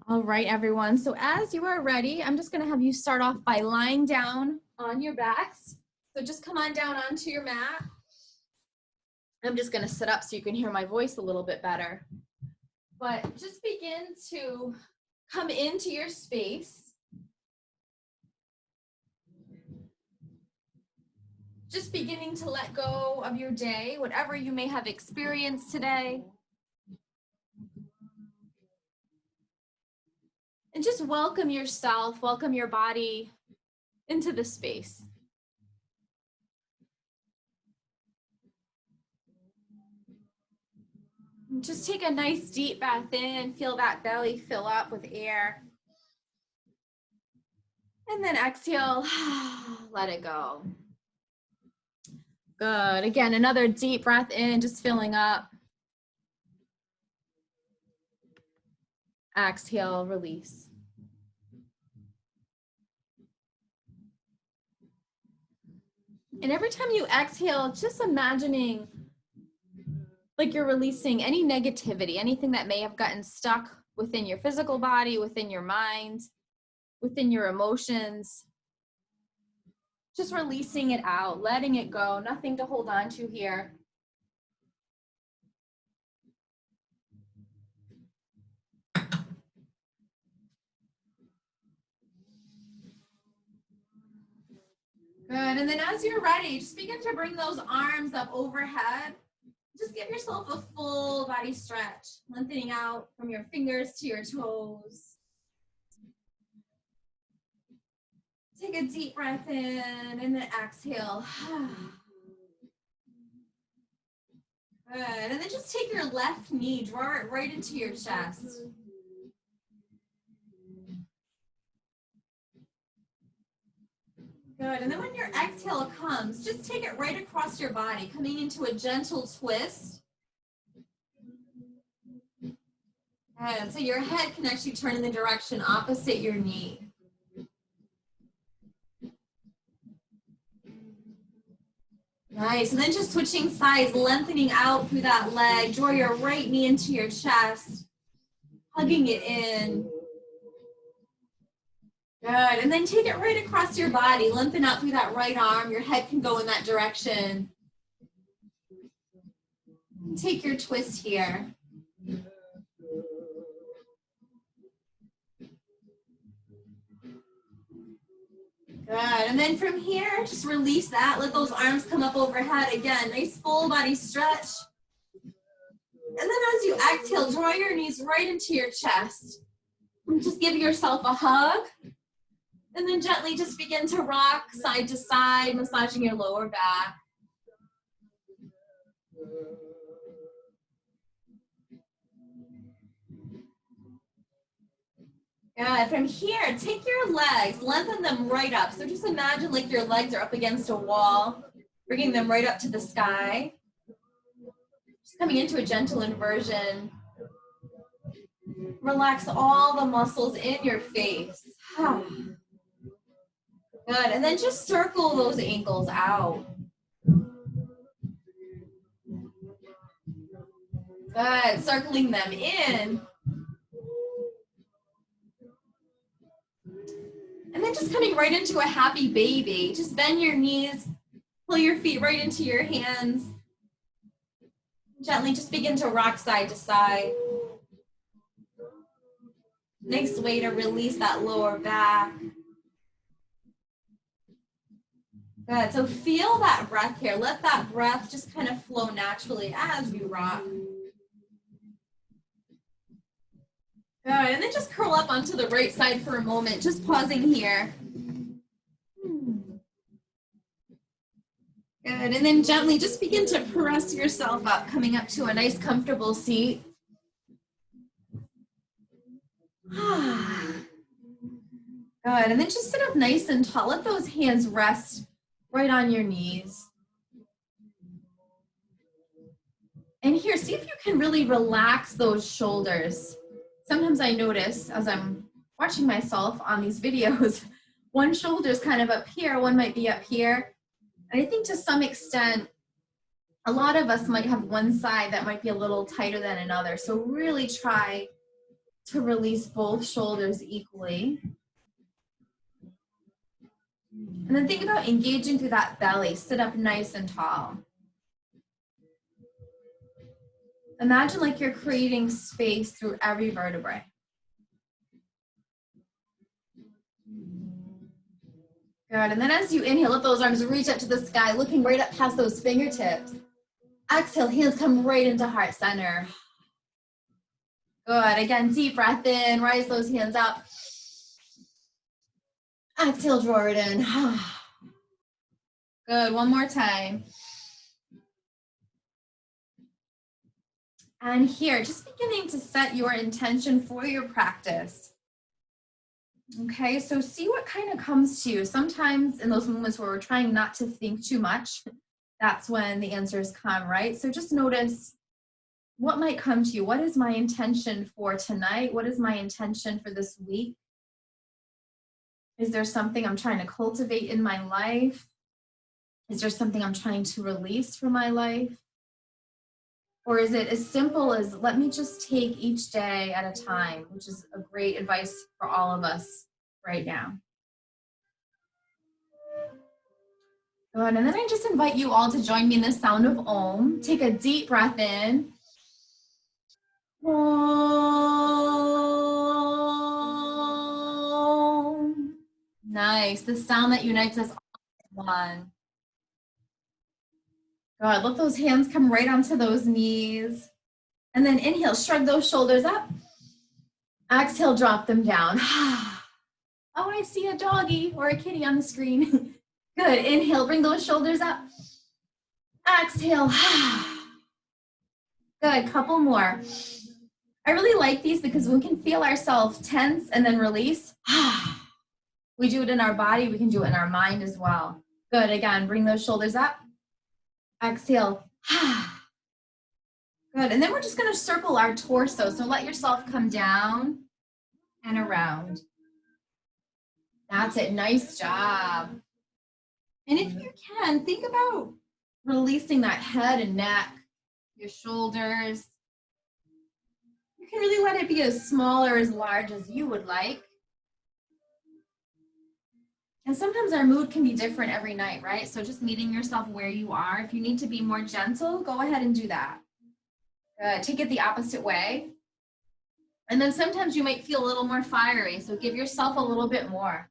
All right, everyone. So as you are ready, I'm just going to have you start off by lying down on your backs. So just come on down onto your mat. I'm just going to sit up so you can hear my voice a little bit better. But just begin to come into your space. Just beginning to let go of your day, whatever you may have experienced today. And just welcome yourself, welcome your body into the space. Just take a nice deep breath in, feel that belly fill up with air. And then exhale, let it go. Good. Again, another deep breath in, just filling up. Exhale, release. And every time you exhale, just imagining like you're releasing any negativity, anything that may have gotten stuck within your physical body, within your mind, within your emotions. Just releasing it out, letting it go, nothing to hold on to here. Good, and then as you're ready, just begin to bring those arms up overhead. Just give yourself a full body stretch, lengthening out from your fingers to your toes. Take a deep breath in and then exhale. Good, and then just take your left knee, draw it right into your chest. Good, and then when your exhale comes, just take it right across your body, coming into a gentle twist. And so your head can actually turn in the direction opposite your knee. Nice, and then just switching sides, lengthening out through that leg. Draw your right knee into your chest, hugging it in. Good, and then take it right across your body, lengthen out through that right arm. Your head can go in that direction. Take your twist here. Good, and then from here, just release that. Let those arms come up overhead. Again, nice full body stretch. And then as you exhale, draw your knees right into your chest. And just give yourself a hug. And then gently just begin to rock side to side, massaging your lower back. Good. From here, take your legs, lengthen them right up. So just imagine like your legs are up against a wall, bringing them right up to the sky. Just coming into a gentle inversion. Relax all the muscles in your face. Good. And then just circle those ankles out. Good. Circling them in. And then just coming right into a happy baby. Just bend your knees, pull your feet right into your hands. Gently just begin to rock side to side. Nice way to release that lower back. Good, so feel that breath here. Let that breath just kind of flow naturally as you rock. Good, and then just curl up onto the right side for a moment, just pausing here. Good, and then gently just begin to press yourself up, coming up to a nice comfortable seat. Good, and then just sit up nice and tall. Let those hands rest right on your knees. And here, see if you can really relax those shoulders. Sometimes I notice as I'm watching myself on these videos, one shoulder's kind of up here, one might be up here. And I think to some extent, a lot of us might have one side that might be a little tighter than another. So really try to release both shoulders equally. And then think about engaging through that belly. Sit up nice and tall. Imagine like you're creating space through every vertebrae. Good, and then as you inhale, let those arms reach up to the sky, looking right up past those fingertips. Exhale, hands come right into heart center. Good, again, deep breath in, rise those hands up. Exhale, draw it in. Good, one more time. And here, just beginning to set your intention for your practice. Okay, so see what kind of comes to you. Sometimes in those moments where we're trying not to think too much, that's when the answers come, right? So just notice what might come to you. What is my intention for tonight? What is my intention for this week? Is there something I'm trying to cultivate in my life? Is there something I'm trying to release from my life? Or is it as simple as let me just take each day at a time, which is a great advice for all of us right now. Good, and then I just invite you all to join me in the sound of Om. Take a deep breath in. Om. Nice, the sound that unites us all as one. Good, let those hands come right onto those knees. And then inhale, shrug those shoulders up. Exhale, drop them down. Oh, I see a doggy or a kitty on the screen. Good, inhale, bring those shoulders up. Exhale. Good, couple more. I really like these because we can feel ourselves tense and then release. We do it in our body, we can do it in our mind as well. Good, again, bring those shoulders up. Exhale. Good, and then we're just gonna circle our torso. So let yourself come down and around. That's it, nice job. And if you can, think about releasing that head and neck, your shoulders. You can really let it be as small or as large as you would like. And sometimes our mood can be different every night, right? So just meeting yourself where you are. If you need to be more gentle, go ahead and do that. Good, take it the opposite way. And then sometimes you might feel a little more fiery, so give yourself a little bit more.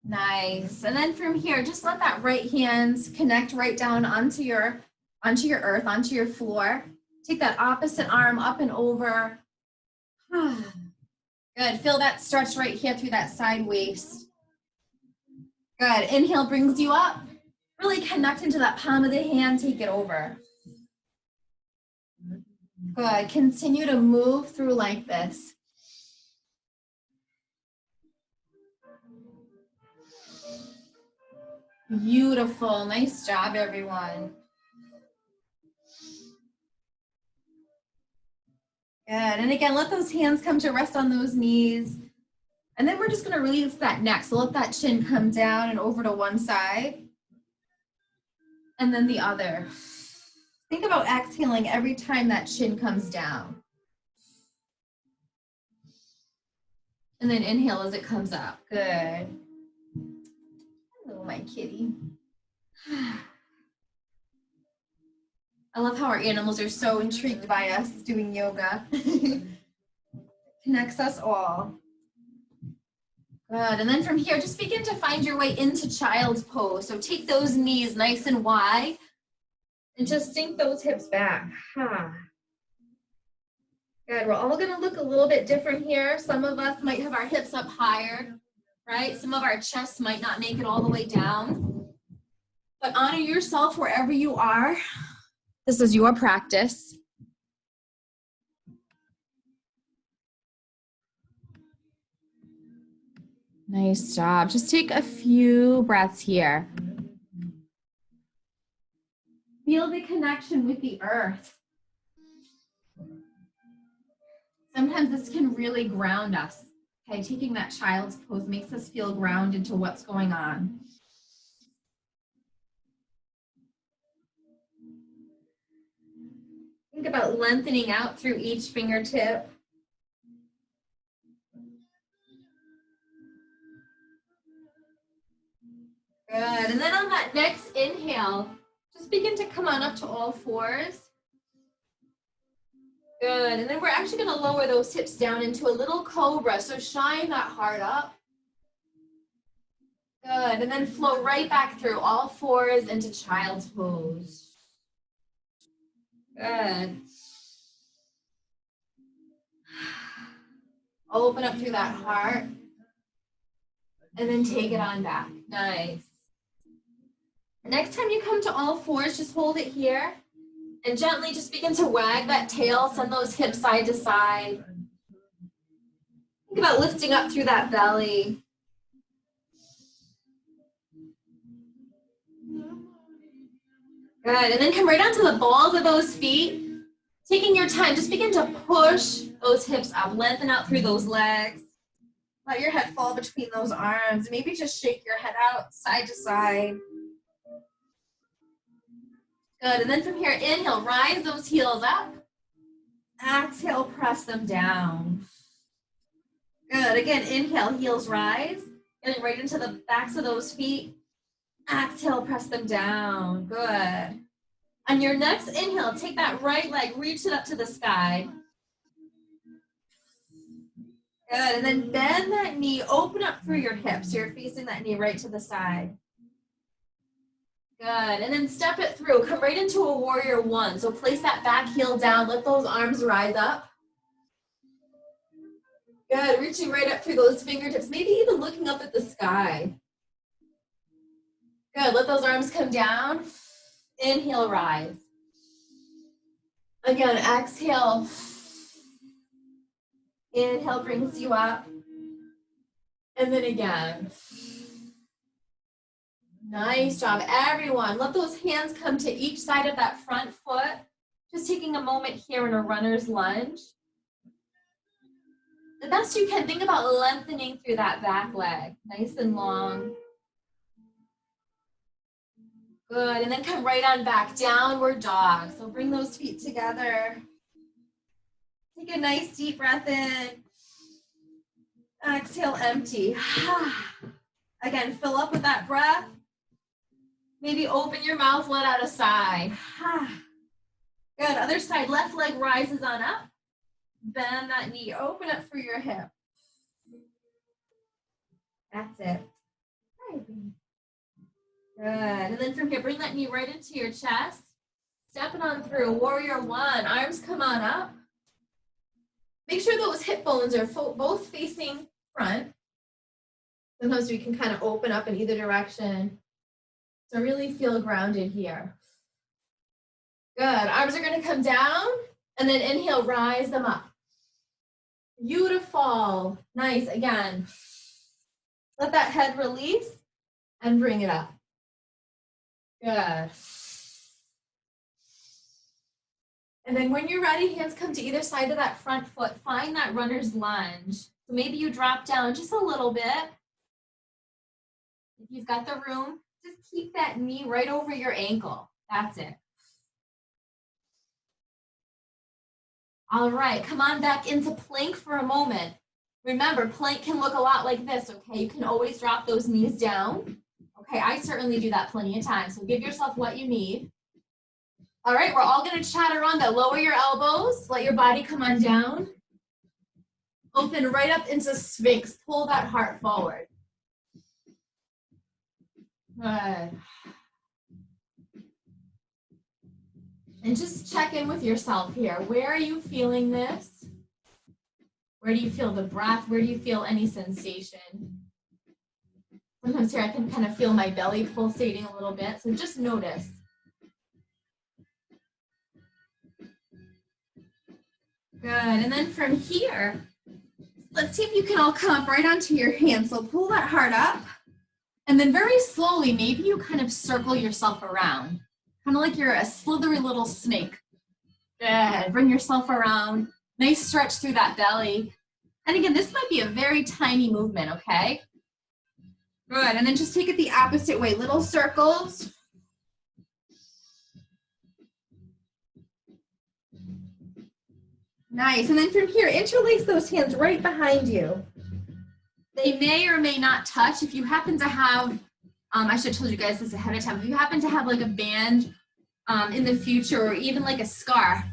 Nice, and then from here, just let that right hand connect right down onto your earth, onto your floor. Take that opposite arm up and over. Good, feel that stretch right here through that side waist. Good, inhale brings you up. Really connect into that palm of the hand, take it over. Good, continue to move through like this. Beautiful, nice job everyone. Good, and again, let those hands come to rest on those knees. And then we're just gonna release that neck. So let that chin come down and over to one side. And then the other. Think about exhaling every time that chin comes down. And then inhale as it comes up, good. Hello, my kitty. I love how our animals are so intrigued by us doing yoga. Connects us all. Good, and then from here, just begin to find your way into child's pose. So take those knees nice and wide and just sink those hips back. Good, we're all gonna look a little bit different here. Some of us might have our hips up higher, right? Some of our chests might not make it all the way down. But honor yourself wherever you are. This is your practice. Nice job. Just take a few breaths here. Feel the connection with the earth. Sometimes this can really ground us. Okay, taking that child's pose makes us feel grounded to what's going on. Think about lengthening out through each fingertip. Good, and then on that next inhale, just begin to come on up to all fours. Good, and then we're actually gonna lower those hips down into a little cobra, so shine that heart up. Good, and then flow right back through all fours into child's pose. Good. Open up through that heart, and then take it on back. Nice. Next time you come to all fours, just hold it here, and gently just begin to wag that tail, send those hips side to side. Think about lifting up through that belly. Good, and then come right onto the balls of those feet. Taking your time, just begin to push those hips up, lengthen out through those legs. Let your head fall between those arms. Maybe just shake your head out side to side. Good, and then from here, inhale, rise those heels up. Exhale, press them down. Good, again, inhale, heels rise. Getting right into the backs of those feet. Exhale, press them down. Good. On your next inhale, take that right leg, reach it up to the sky. Good, and then bend that knee, open up through your hips. So you're facing that knee right to the side. Good, and then step it through. Come right into a warrior one. So place that back heel down, let those arms rise up. Good, reaching right up through those fingertips, maybe even looking up at the sky. Good, let those arms come down. Inhale, rise. Again, exhale. Inhale brings you up. And then again. Nice job, everyone. Let those hands come to each side of that front foot. Just taking a moment here in a runner's lunge. The best you can, think about lengthening through that back leg, nice and long. Good, and then come right on back, downward dog. So bring those feet together. Take a nice deep breath in. Exhale, empty. Again, fill up with that breath. Maybe open your mouth, let out a sigh. Good, other side, left leg rises on up. Bend that knee, open up through your hip. That's it. Good, and then from here, bring that knee right into your chest. Stepping on through, warrior one, arms come on up. Make sure those hip bones are both facing front. Sometimes we can kind of open up in either direction. So really feel grounded here. Good, arms are gonna come down and then inhale, rise them up. Beautiful, nice, again. Let that head release and bring it up. Good. And then when you're ready, hands come to either side of that front foot. Find that runner's lunge. So maybe you drop down just a little bit. If you've got the room, just keep that knee right over your ankle. That's it. All right, come on back into plank for a moment. Remember, plank can look a lot like this, okay? You can always drop those knees down. Okay, I certainly do that plenty of times, so give yourself what you need. All right, we're all gonna chaturanga. Lower your elbows, let your body come on down. Open right up into Sphinx, pull that heart forward. Good. And just check in with yourself here. Where are you feeling this? Where do you feel the breath? Where do you feel any sensation? Sometimes here I can kind of feel my belly pulsating a little bit, so just notice. Good, and then from here, let's see if you can all come up right onto your hands. So pull that heart up, and then very slowly, maybe you kind of circle yourself around, kind of like you're a slithery little snake. Good, bring yourself around. Nice stretch through that belly. And again, this might be a very tiny movement, okay? Good, and then just take it the opposite way, little circles. Nice. And then from here, interlace those hands right behind you. They may or may not touch. If you happen to have, I should have told you guys this ahead of time. If you happen to have like a band in the future, or even like a scarf,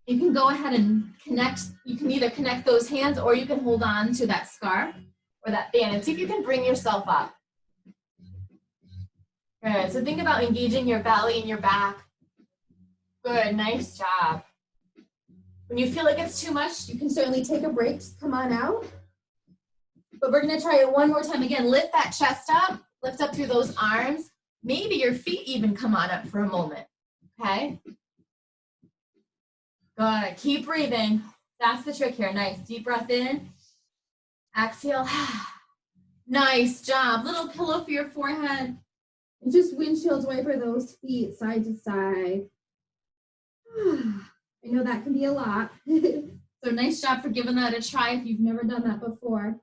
you can go ahead and connect. You can either connect those hands or you can hold on to that scarf or that band and see if you can bring yourself up. Good. So think about engaging your belly and your back. Good. Nice job. When you feel like it's too much, you can certainly take a break. Just come on out. But we're going to try it one more time. Again, lift that chest up. Lift up through those arms. Maybe your feet even come on up for a moment. Okay? Good. Keep breathing. That's the trick here. Nice. Deep breath in. Exhale. Nice job. Little pillow for your forehead. And just windshield wiper those feet side to side. I know that can be a lot. So nice job for giving that a try if you've never done that before.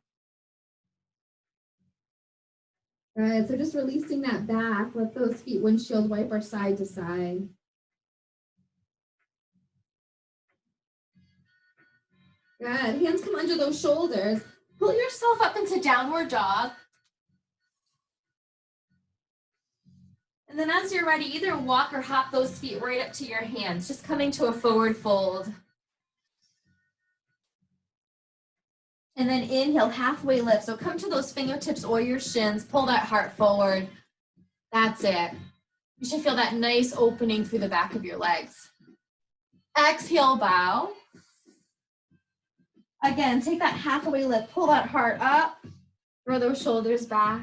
Good. So just releasing that back. Let those feet windshield wiper side to side. Good. Hands come under those shoulders. Pull yourself up into downward dog. And then as you're ready, either walk or hop those feet right up to your hands, just coming to a forward fold. And then inhale, halfway lift. So come to those fingertips or your shins, pull that heart forward. That's it. You should feel that nice opening through the back of your legs. Exhale, bow. Again, take that halfway lift, pull that heart up, throw those shoulders back.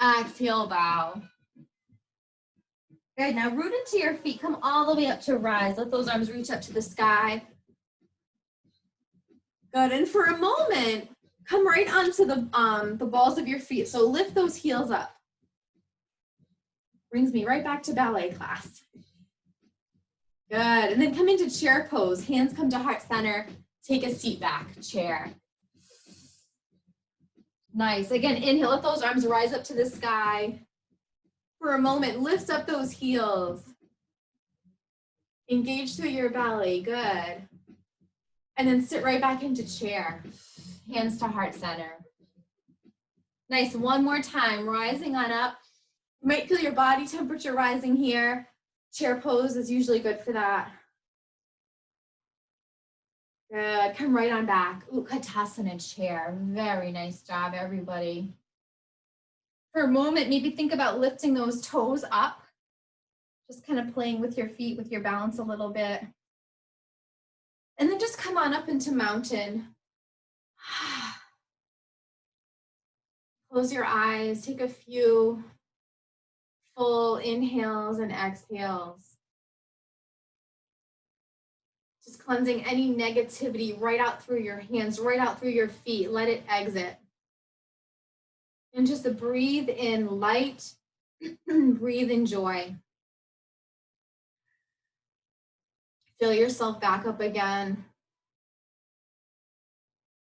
Exhale, bow. Good, now root into your feet, come all the way up to rise. Let those arms reach up to the sky. Good, and for a moment, come right onto the balls of your feet. So lift those heels up. Brings me right back to ballet class. Good, and then come into chair pose. Hands come to heart center. Take a seat back, chair. Nice, again, inhale, let those arms rise up to the sky. For a moment, lift up those heels. Engage through your belly, good. And then sit right back into chair. Hands to heart center. Nice, one more time, rising on up. You might feel your body temperature rising here. Chair pose is usually good for that. Good, come right on back. Utkatasana chair, very nice job, everybody. For a moment, maybe think about lifting those toes up. Just kind of playing with your feet, with your balance a little bit. And then just come on up into mountain. Close your eyes, take a few full inhales and exhales. Just cleansing any negativity right out through your hands, right out through your feet. Let it exit. And just breathe in light, breathe in joy. Fill yourself back up again.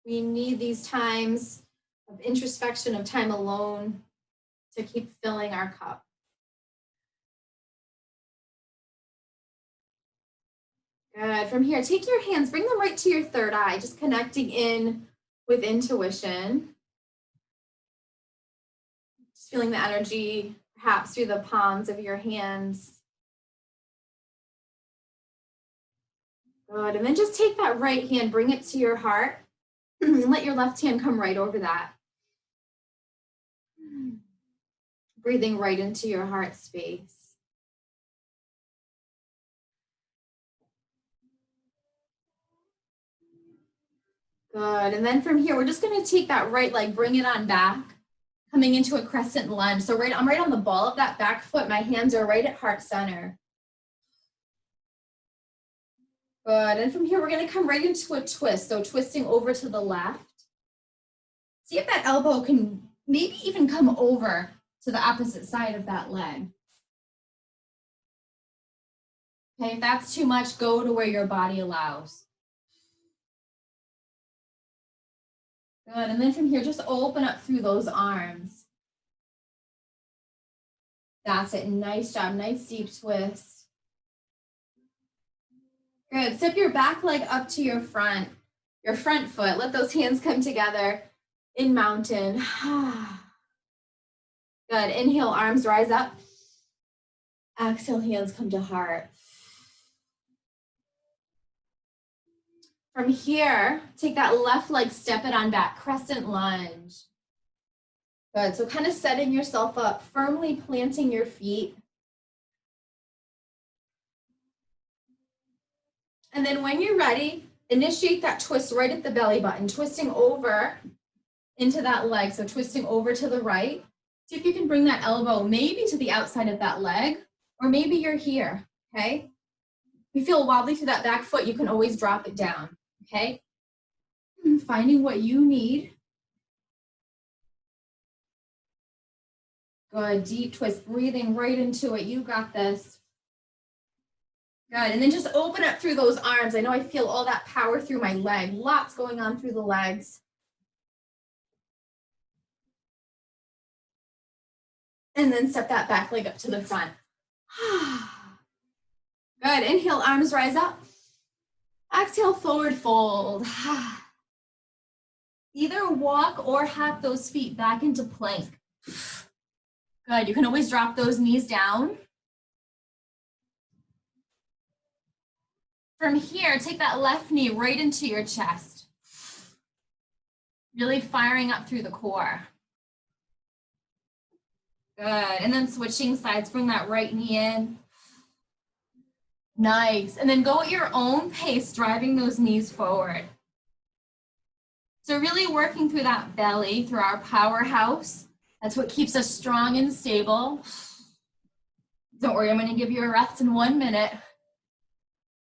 We need these times of introspection, of time alone, to keep filling our cup. Good. From here, take your hands, bring them right to your third eye, just connecting in with intuition. Just feeling the energy, perhaps through the palms of your hands. Good. And then just take that right hand, bring it to your heart, and let your left hand come right over that. Breathing right into your heart space. Good, and then from here, we're just gonna take that right leg, bring it on back, coming into a crescent lunge. So I'm right on the ball of that back foot. My hands are right at heart center. Good, and from here, we're gonna come right into a twist. So twisting over to the left. See if that elbow can maybe even come over to the opposite side of that leg. Okay, if that's too much, go to where your body allows. Good, and then from here, just open up through those arms. That's it, nice job, nice deep twist. Good. Step your back leg up to your front foot. Let those hands come together in mountain. Good. Inhale, arms rise up. Exhale, hands come to heart. From here, take that left leg, step it on back, crescent lunge. Good. So kind of setting yourself up, firmly planting your feet. And then when you're ready, initiate that twist right at the belly button, twisting over into that leg. So twisting over to the right. See if you can bring that elbow maybe to the outside of that leg, or maybe you're here, okay? If you feel wobbly through that back foot, you can always drop it down, okay? Finding what you need. Good, deep twist, breathing right into it. You got this. Good, and then just open up through those arms. I know I feel all that power through my leg. Lots going on through the legs. And then step that back leg up to the front. Good, inhale, arms rise up. Exhale, forward fold. Either walk or hop those feet back into plank. Good, you can always drop those knees down. From here, take that left knee right into your chest. Really firing up through the core. Good, and then switching sides, bring that right knee in. Nice, and then go at your own pace, driving those knees forward. So really working through that belly, through our powerhouse. That's what keeps us strong and stable. Don't worry, I'm gonna give you a rest in 1 minute.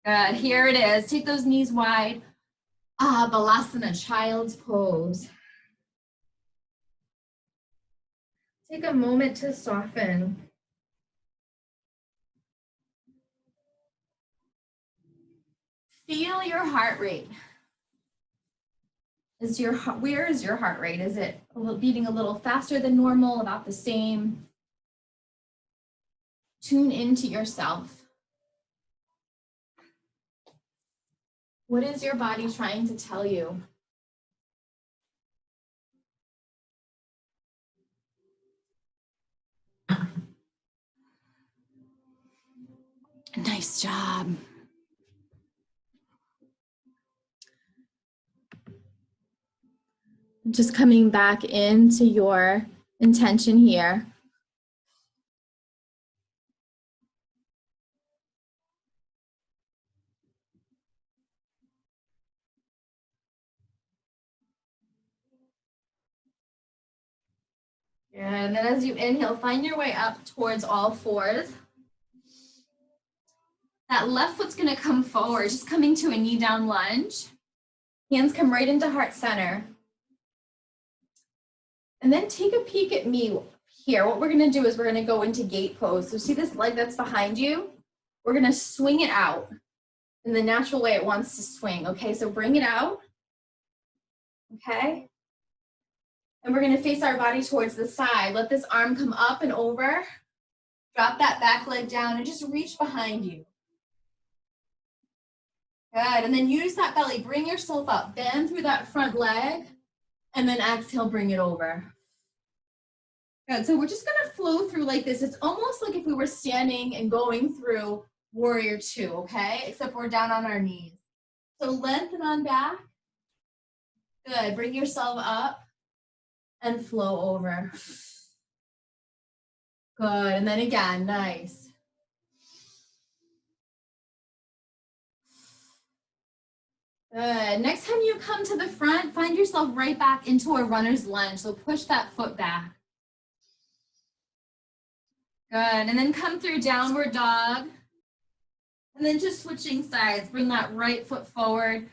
Good, here it is. Take those knees wide. Balasana, child's pose. Take a moment to soften. Feel your heart rate. Where is your heart rate? Is it beating a little faster than normal, about the same? Tune into yourself. What is your body trying to tell you? Nice job. Just coming back into your intention here. And then as you inhale, find your way up towards all fours. That left foot's gonna come forward, just coming to a knee down lunge. Hands come right into heart center. And then take a peek at me here. What we're gonna do is we're gonna go into gate pose. So see this leg that's behind you? We're gonna swing it out in the natural way it wants to swing, okay? So bring it out, okay? And we're gonna face our body towards the side. Let this arm come up and over. Drop that back leg down and just reach behind you. Good, and then use that belly, bring yourself up, bend through that front leg, and then exhale, bring it over. Good, so we're just gonna flow through like this. It's almost like if we were standing and going through warrior two, okay? Except we're down on our knees. So lengthen on back. Good, bring yourself up and flow over. Good, and then again, nice. Good, next time you come to the front, find yourself right back into a runner's lunge. So push that foot back. Good, and then come through downward dog. And then just switching sides, bring that right foot forward,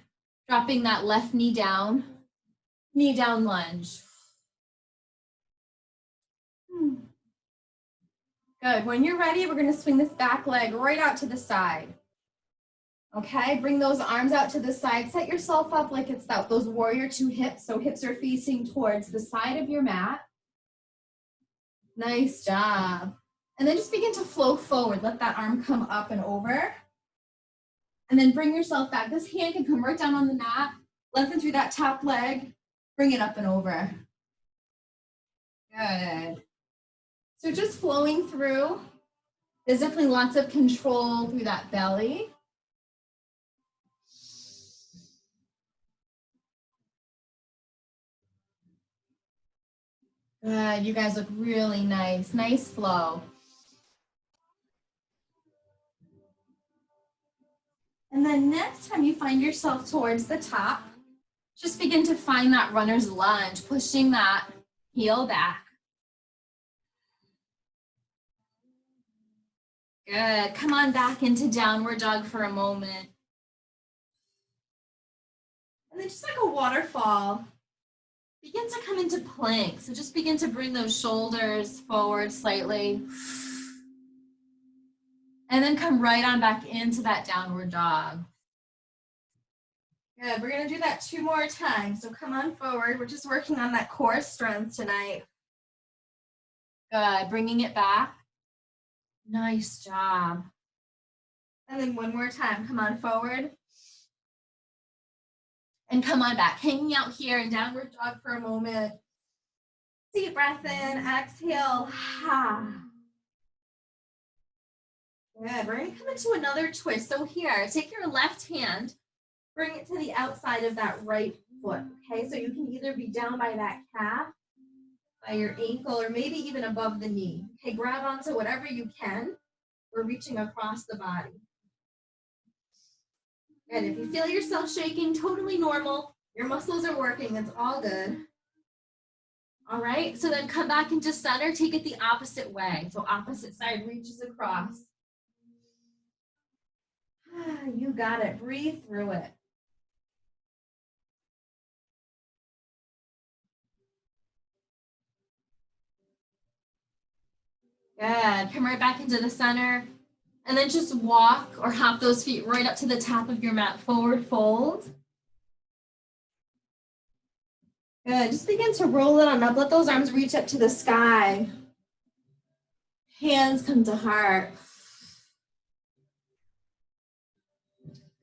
dropping that left knee down lunge. Good, when you're ready, we're gonna swing this back leg right out to the side. Okay, bring those arms out to the side. Set yourself up like it's those warrior two hips. So hips are facing towards the side of your mat. Nice job. And then just begin to flow forward. Let that arm come up and over. And then bring yourself back. This hand can come right down on the mat, lengthen through that top leg, bring it up and over. Good. So just flowing through. There's definitely lots of control through that belly. Good, you guys look really nice. Nice flow. And then next time you find yourself towards the top, just begin to find that runner's lunge, pushing that heel back. Good, come on back into downward dog for a moment. And then just like a waterfall, begin to come into plank. So just begin to bring those shoulders forward slightly. And then come right on back into that downward dog. Good, we're gonna do that 2 more times. So come on forward. We're just working on that core strength tonight. Good, bringing it back. Nice job. And then 1 more time, come on forward. And come on back, hanging out here in downward dog for a moment. Deep breath in, exhale. Good, we're gonna come into another twist. So here, take your left hand, bring it to the outside of that right foot, okay? So you can either be down by that calf, by your ankle, or maybe even above the knee. Okay, grab onto whatever you can. We're reaching across the body. And if you feel yourself shaking, totally normal. Your muscles are working, it's all good. All right, so then come back into center, take it the opposite way. So opposite side reaches across. You got it, breathe through it. Good, come right back into the center. And then just walk or hop those feet right up to the top of your mat, forward fold. Good, just begin to roll it on up. Let those arms reach up to the sky. Hands come to heart.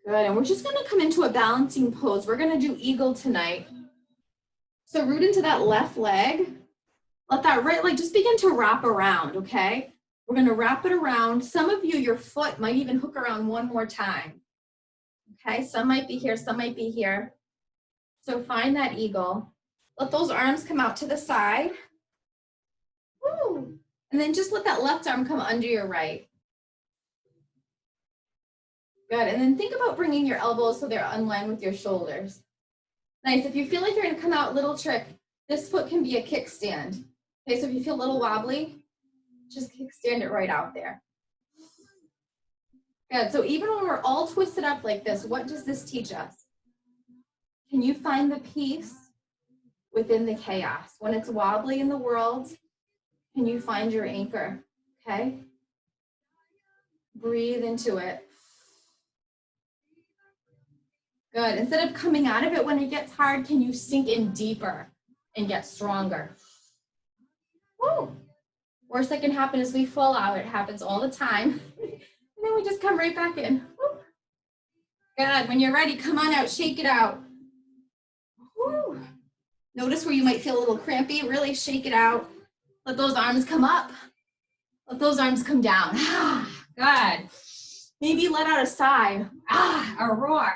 Good, and we're just gonna come into a balancing pose. We're gonna do eagle tonight. So root into that left leg. Let that right leg just begin to wrap around, okay? We're gonna wrap it around. Some of you, your foot might even hook around 1 more time. Okay, some might be here, some might be here. So find that eagle. Let those arms come out to the side. Woo. And then just let that left arm come under your right. Good, and then think about bringing your elbows so they're in line with your shoulders. Nice, if you feel like you're gonna come out, little trick, this foot can be a kickstand. Okay, so if you feel a little wobbly, just kickstand it right out there. Good, so even when we're all twisted up like this, what does this teach us? Can you find the peace within the chaos? When it's wobbly in the world, can you find your anchor, okay? Breathe into it. Good, instead of coming out of it when it gets hard, can you sink in deeper and get stronger? Woo. Worst that can happen is we fall out. It happens all the time. And then we just come right back in. Woo. Good, when you're ready, come on out, shake it out. Woo. Notice where you might feel a little crampy, really shake it out. Let those arms come up. Let those arms come down. Good. Maybe let out a sigh. A roar.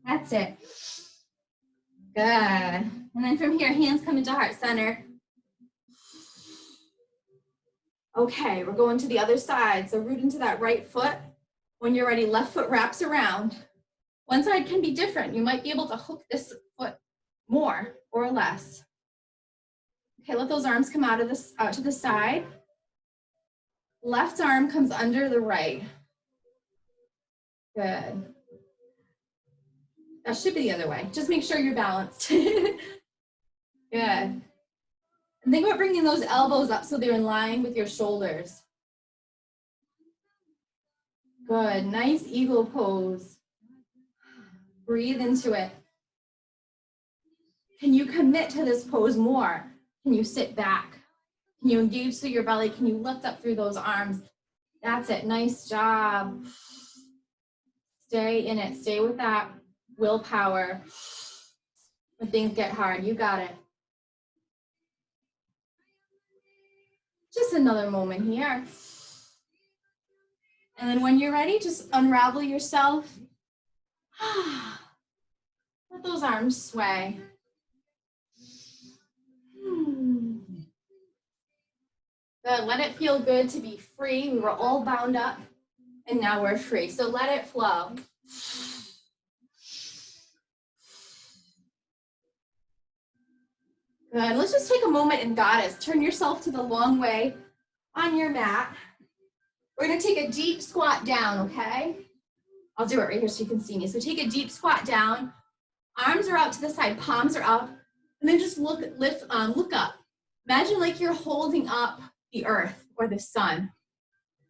That's it. Good. And then from here, hands come into heart center. Okay, we're going to the other side. So root into that right foot. When you're ready, left foot wraps around. One side can be different. You might be able to hook this foot more or less. Okay, let those arms come out to the side. Left arm comes under the right. Good. That should be the other way. Just make sure you're balanced. Good. And think about bringing those elbows up so they're in line with your shoulders. Good, nice eagle pose. Breathe into it. Can you commit to this pose more? Can you sit back? Can you engage through your belly? Can you lift up through those arms? That's it. Nice job. Stay in it. Stay with that willpower. When things get hard, you got it. Just another moment here. And then when you're ready, just unravel yourself. Let those arms sway. Good. Let it feel good to be free. We were all bound up and now we're free. So let it flow. Good. Let's just take a moment in Goddess. Turn yourself to the long way on your mat. We're going to take a deep squat down, okay? I'll do it right here so you can see me. So take a deep squat down. Arms are out to the side, palms are up, and then just look up. Imagine like you're holding up the earth or the sun,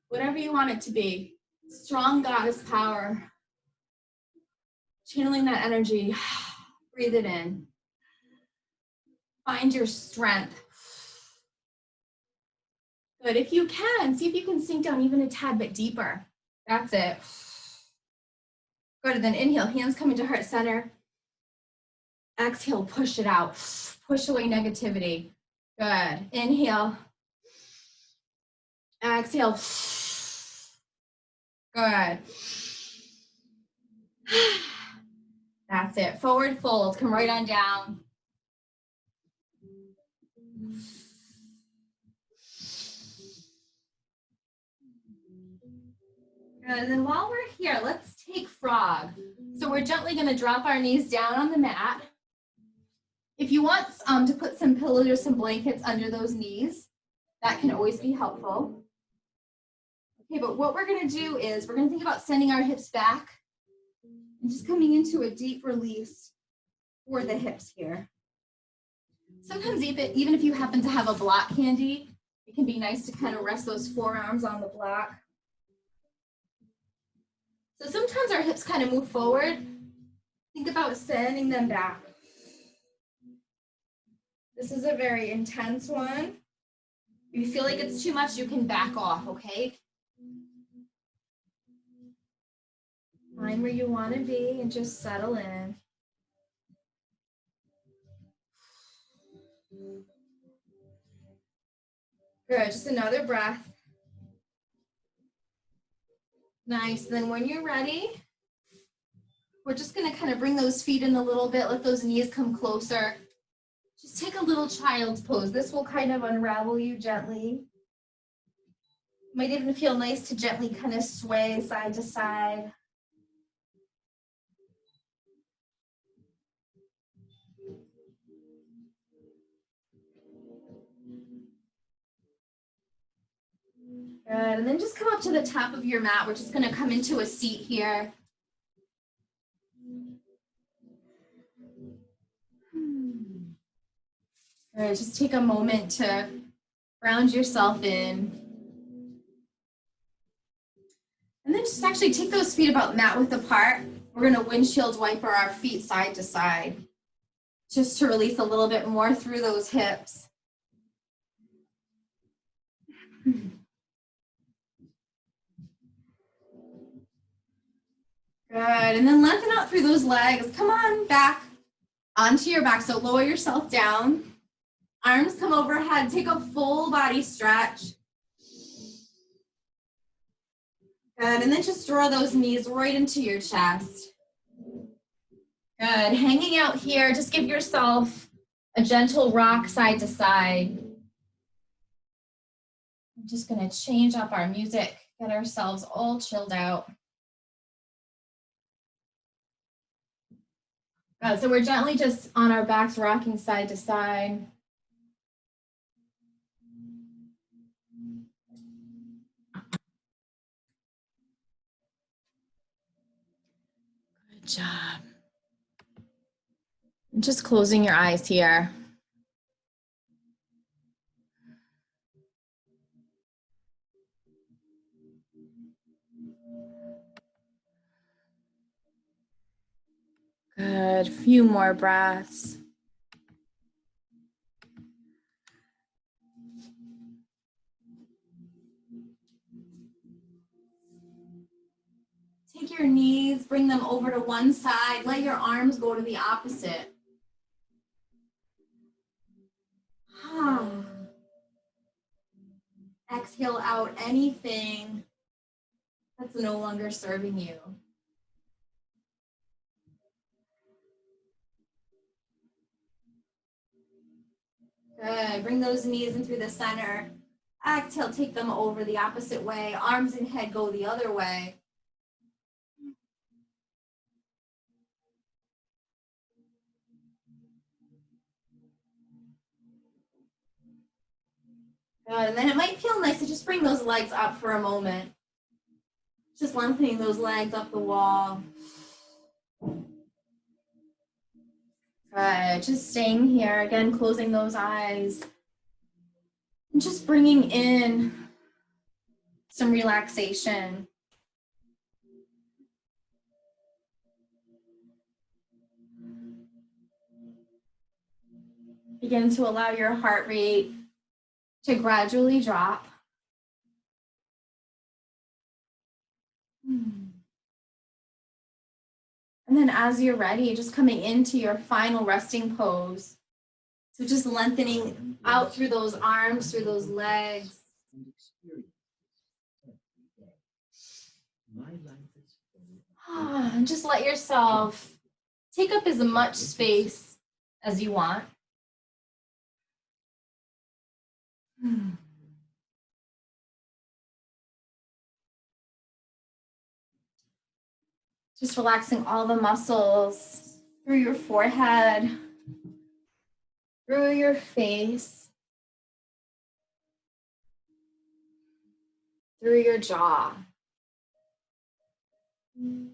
whatever you want it to be. Strong Goddess power. Channeling that energy. Breathe it in. Find your strength. Good. If you can, see if you can sink down even a tad bit deeper. That's it. Good. And then inhale, hands come into heart center. Exhale, push it out. Push away negativity. Good. Inhale. Exhale. Good. That's it. Forward fold. Come right on down. Good. And then while we're here, let's take frog. So we're gently going to drop our knees down on the mat. If you want to put some pillows or some blankets under those knees, that can always be helpful. Okay, but what we're going to do is we're going to think about sending our hips back and just coming into a deep release for the hips here. Sometimes even if you happen to have a block handy, it can be nice to kind of rest those forearms on the block. So sometimes our hips kind of move forward. Think about sending them back. This is a very intense one. If you feel like it's too much, you can back off, okay? Find where you want to be and just settle in. Good, just another breath. Nice, then when you're ready, we're just gonna kind of bring those feet in a little bit, let those knees come closer. Just take a little child's pose. This will kind of unravel you gently. Might even feel nice to gently kind of sway side to side. Good, and then just come up to the top of your mat. We're just gonna come into a seat here. All right, just take a moment to ground yourself in. And then just actually take those feet about mat width apart. We're gonna windshield wiper our feet side to side, just to release a little bit more through those hips. Good, and then lengthen out through those legs. Come on back onto your back, so lower yourself down. Arms come overhead, take a full body stretch. Good, and then just draw those knees right into your chest. Good, hanging out here, just give yourself a gentle rock side to side. I'm just gonna change up our music, get ourselves all chilled out. Good, so we're gently just on our backs, rocking side to side. Good job. Just closing your eyes here. Good, few more breaths. take your knees, bring them over to one side. Let your arms go to the opposite. Exhale out anything that's no longer serving you. Good. Bring those knees in through the center. Exhale, take them over the opposite way. Arms and head go the other way. Good. And then it might feel nice to just bring those legs up for a moment. Just lengthening those legs up the wall. Good. Just staying here. Again, closing those eyes. And just bringing in some relaxation. Begin to allow your heart rate to gradually drop. And then as you're ready, just coming into your final resting pose. So just lengthening out through those arms, through those legs. And just let yourself take up as much space as you want. Just relaxing all the muscles through your forehead, through your face, through your jaw. And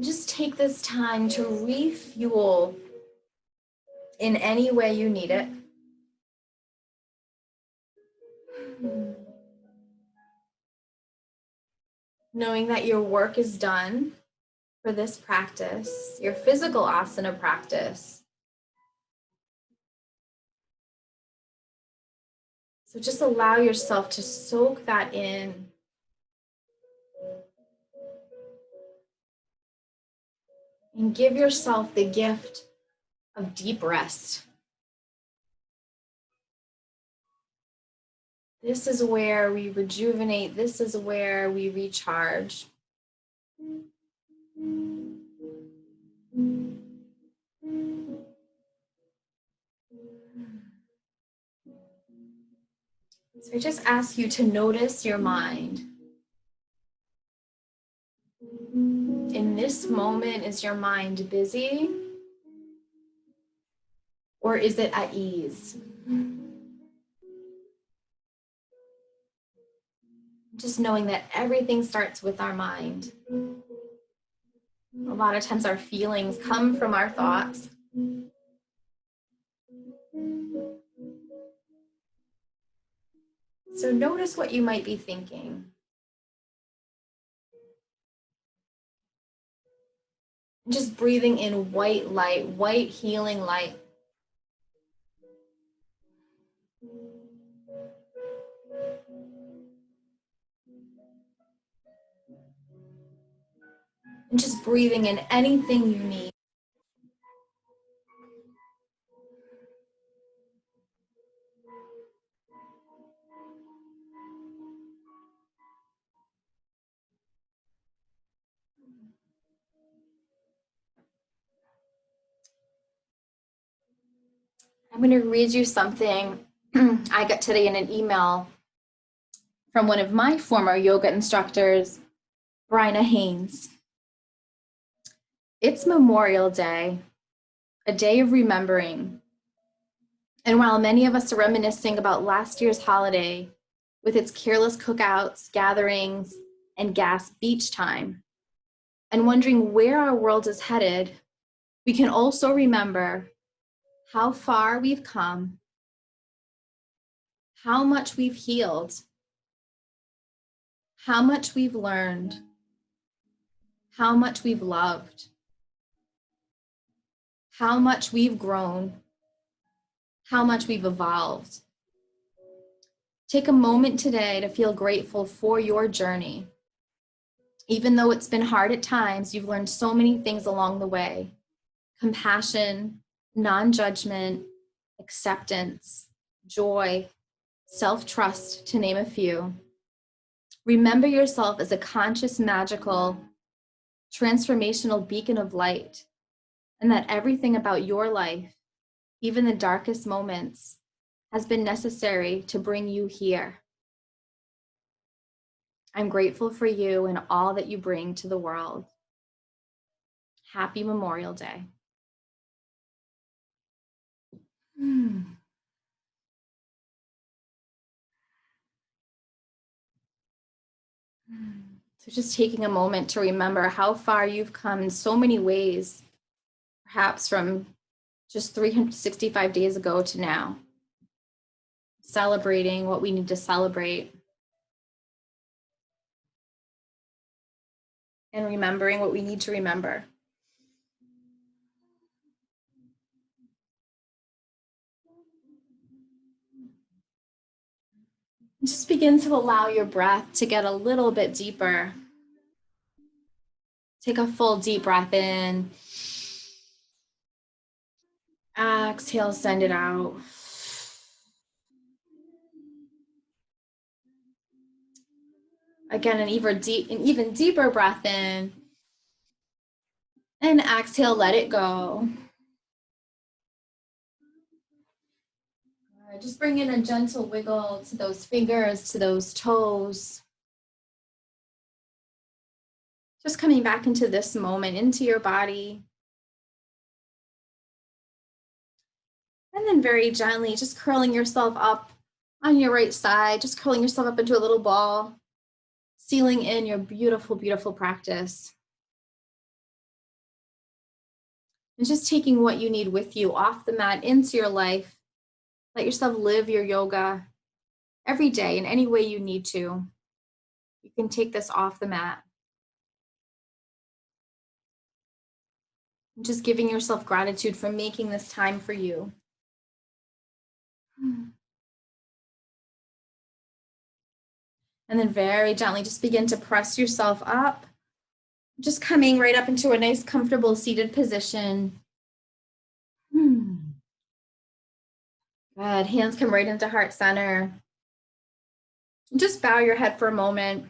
just take this time to refuel in any way you need it. Knowing that your work is done for this practice, your physical asana practice. So just allow yourself to soak that in. And give yourself the gift of deep rest. This is where we rejuvenate. This is where we recharge. So I just ask you to notice your mind. In this moment, is your mind busy? Or is it at ease? Just knowing that everything starts with our mind. A lot of times our feelings come from our thoughts. So notice what you might be thinking. Just breathing in white light, white healing light. And just breathing in anything you need. I'm going to read you something I got today in an email from one of my former yoga instructors, Bryna Haynes. It's Memorial Day, a day of remembering. And while many of us are reminiscing about last year's holiday with its careless cookouts, gatherings, and gas beach time, and wondering where our world is headed, we can also remember how far we've come, how much we've healed, how much we've learned, how much we've loved, how much we've grown, how much we've evolved. Take a moment today to feel grateful for your journey. Even though it's been hard at times, you've learned so many things along the way. Compassion, non-judgment, acceptance, joy, self-trust, to name a few. Remember yourself as a conscious, magical, transformational beacon of light, and that everything about your life, even the darkest moments, has been necessary to bring you here. I'm grateful for you and all that you bring to the world. Happy Memorial Day. So just taking a moment to remember how far you've come in so many ways, perhaps from just 365 days ago to now. Celebrating what we need to celebrate. And remembering what we need to remember. Just begin to allow your breath to get a little bit deeper. Take a full deep breath in. Exhale, send it out. Again, an even deeper breath in. And exhale, let it go. Just bring in a gentle wiggle to those fingers, to those toes. Just coming back into this moment, into your body. And then very gently, just curling yourself up on your right side, just curling yourself up into a little ball, sealing in your beautiful, beautiful practice. And just taking what you need with you off the mat into your life. Let yourself live your yoga every day in any way you need to. You can take this off the mat. And just giving yourself gratitude for making this time for you. And then very gently, just begin to press yourself up. Just coming right up into a nice, comfortable seated position. Good. Hands come right into heart center. Just bow your head for a moment.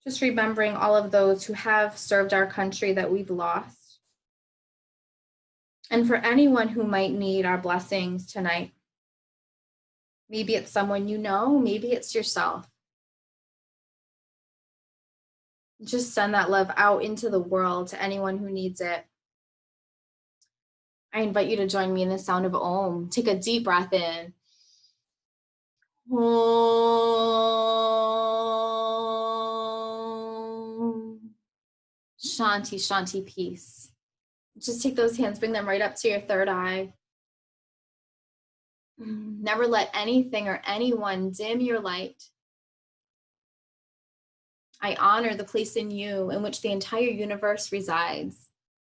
Just remembering all of those who have served our country that we've lost. And for anyone who might need our blessings tonight. Maybe it's someone you know, maybe it's yourself. Just send that love out into the world to anyone who needs it. I invite you to join me in the sound of Om. Take a deep breath in. Om. Shanti, Shanti, peace. Just take those hands, bring them right up to your third eye. Never let anything or anyone dim your light. I honor the place in you in which the entire universe resides.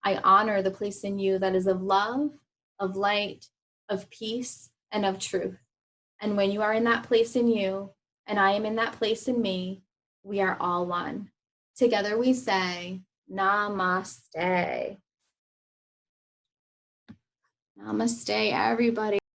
I honor the place in you that is of love, of light, of peace, and of truth. And when you are in that place in you, and I am in that place in me, we are all one. Together we say, Namaste. Namaste, everybody.